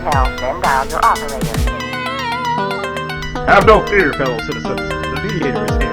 details, then dial your operator. Have no fear, fellow citizens. The Mediator is here.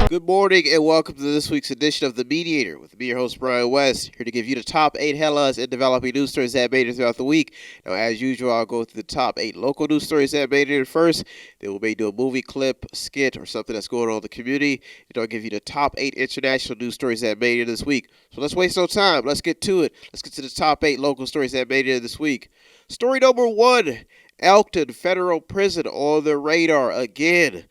Good morning and welcome to this week's edition of The Mediator with me, your host, Brian West, here to give you the top 8 headlines and developing news stories that made it throughout the week. Now, as usual, I'll go through the top 8 local news stories that made it first. Then we may do a movie clip, skit, or something that's going on in the community. And I'll give you the top 8 international news stories that made it this week. So let's waste no time. Let's get to it. Let's get to the top 8 local stories that made it this week. Story number 1, Elkton Federal Prison on the radar again.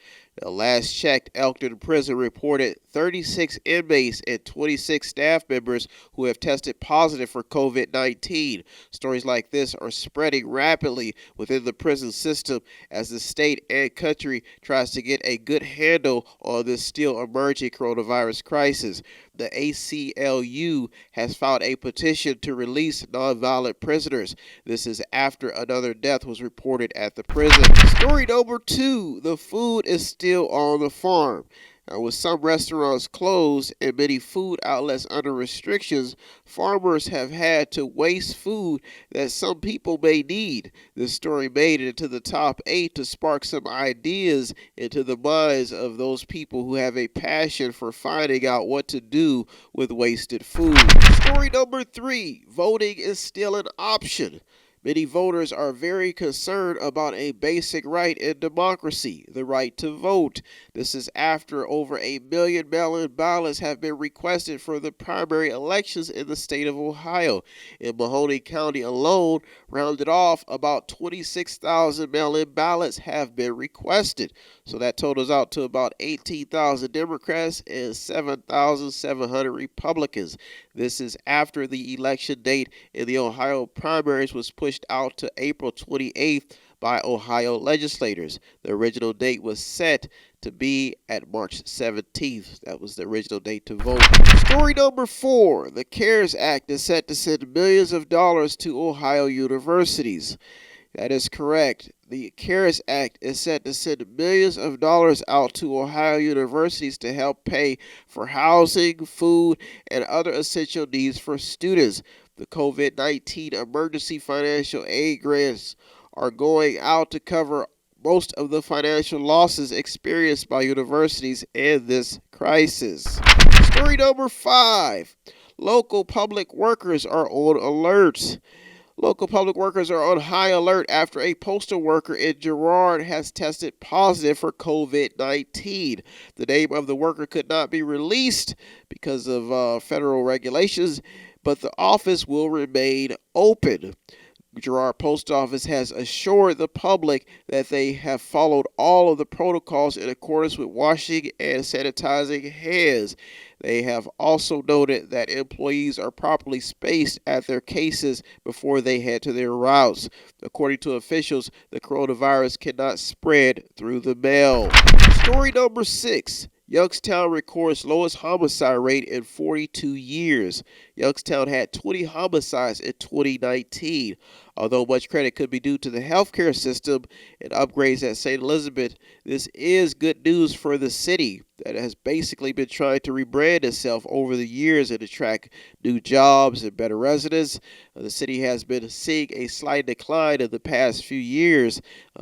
Now, last checked, Elkton Prison reported 36 inmates and 26 staff members who have tested positive for COVID-19. Stories like this are spreading rapidly within the prison system as the state and country tries to get a good handle on this still emerging coronavirus crisis. The ACLU has filed a petition to release nonviolent prisoners. This is after another death was reported at the prison. Story number 2, the food is still on the farm. Now, with some restaurants closed and many food outlets under restrictions, farmers have had to waste food that some people may need. This story made it into the top 8 to spark some ideas into the minds of those people who have a passion for finding out what to do with wasted food. Story number 3, voting is still an option. Many voters are very concerned about a basic right in democracy, the right to vote. This is after over 1 million mail-in ballots have been requested for the primary elections in the state of Ohio. In Mahoning County alone, rounded off, about 26,000 mail-in ballots have been requested. So that totals out to about 18,000 Democrats and 7,700 Republicans. This is after the election date in the Ohio primaries was pushed out to April 28th by Ohio legislators. The original date was set to be at March 17th. That was the original date to vote. Story number 4, the CARES Act is set to send millions of dollars to Ohio universities. That is correct. The CARES Act is set to send millions of dollars out to Ohio universities to help pay for housing, food, and other essential needs for students. The COVID-19 emergency financial aid grants are going out to cover most of the financial losses experienced by universities in this crisis. Story number 5, local public workers are on alert. Local public workers are on high alert after a postal worker in Girard has tested positive for COVID-19. The name of the worker could not be released because of federal regulations, but the office will remain open. Girard Post Office has assured the public that they have followed all of the protocols in accordance with washing and sanitizing hands. They have also noted that employees are properly spaced at their cases before they head to their routes. According to officials, the coronavirus cannot spread through the mail. Story number 6. Youngstown records lowest homicide rate in 42 years. Youngstown had 20 homicides in 2019. Although much credit could be due to the healthcare system and upgrades at St. Elizabeth, this is good news for the city that has basically been trying to rebrand itself over the years and attract new jobs and better residents. The city has been seeing a slight decline in the past few years.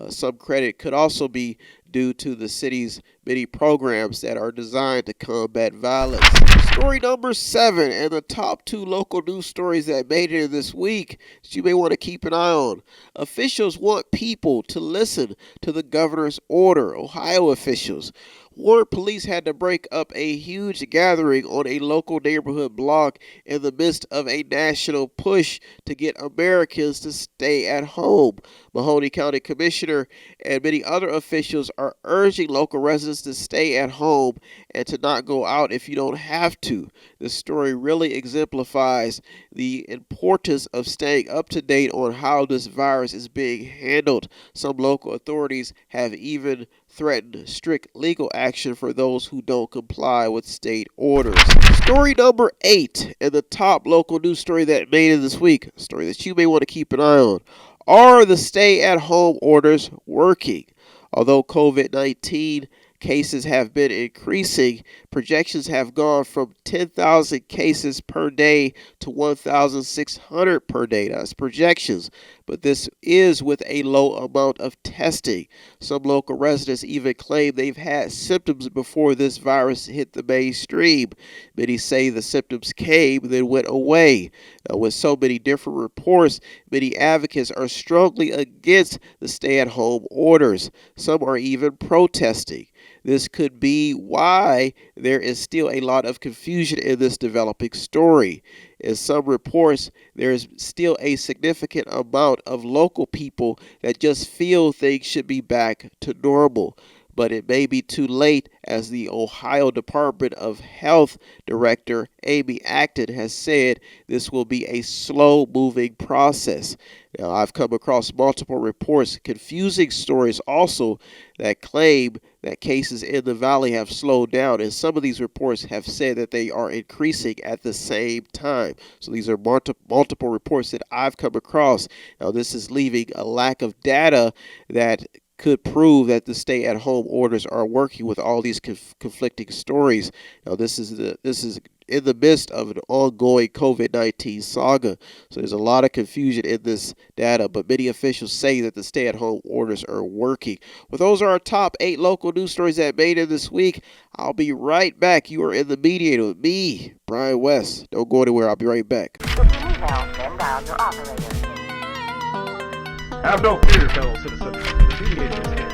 Some credit could also be due to the city's many programs that are designed to combat violence. Story number 7, and the top 2 local news stories that made it in this week that you may want to keep an eye on. Officials want people to listen to the governor's order. Ohio officials. Warren police had to break up a huge gathering on a local neighborhood block in the midst of a national push to get Americans to stay at home. Mahoning County Commissioner and many other officials are urging local residents to stay at home and to not go out if you don't have to. This story really exemplifies the importance of staying up to date on how this virus is being handled. Some local authorities have even threatened strict legal action for those who don't comply with state orders. Story number 8, and the top local news story that made it this week, a story that you may want to keep an eye on. Are the stay-at-home orders working? Although COVID-19 cases have been increasing. Projections have gone from 10,000 cases per day to 1,600 per day. That's projections, but this is with a low amount of testing. Some local residents even claim they've had symptoms before this virus hit the mainstream. Many say the symptoms came, then went away. Now, with so many different reports, many advocates are strongly against the stay-at-home orders. Some are even protesting. This could be why there is still a lot of confusion in this developing story. In some reports, there is still a significant amount of local people that just feel things should be back to normal. But it may be too late, as the Ohio Department of Health Director Amy Acton has said this will be a slow-moving process. Now, I've come across multiple reports, confusing stories also, that claim that cases in the valley have slowed down, and some of these reports have said that they are increasing at the same time. So these are multiple reports that I've come across. Now, this is leaving a lack of data that could prove that the stay-at-home orders are working with all these conflicting stories. Now, this is in the midst of an ongoing COVID-19 saga, so there's a lot of confusion in this data, but many officials say that the stay-at-home orders are working. Well, those are our top 8 local news stories that made it this week. I'll be right back. You are in the Mediator with me, Brian West. Don't go anywhere. I'll be right back. If you need help, then dial your operator. Have no fear, fellow citizens. The Mediator is here.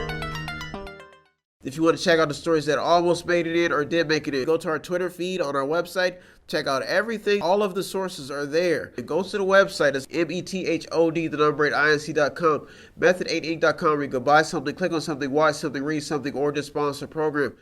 If you want to check out the stories that almost made it in or did make it in, go to our Twitter feed on our website. Check out everything. All of the sources are there. It goes to the website. It's method8inc.com, method8inc.com, where you can buy something, click on something, watch something, read something, or just sponsor a program.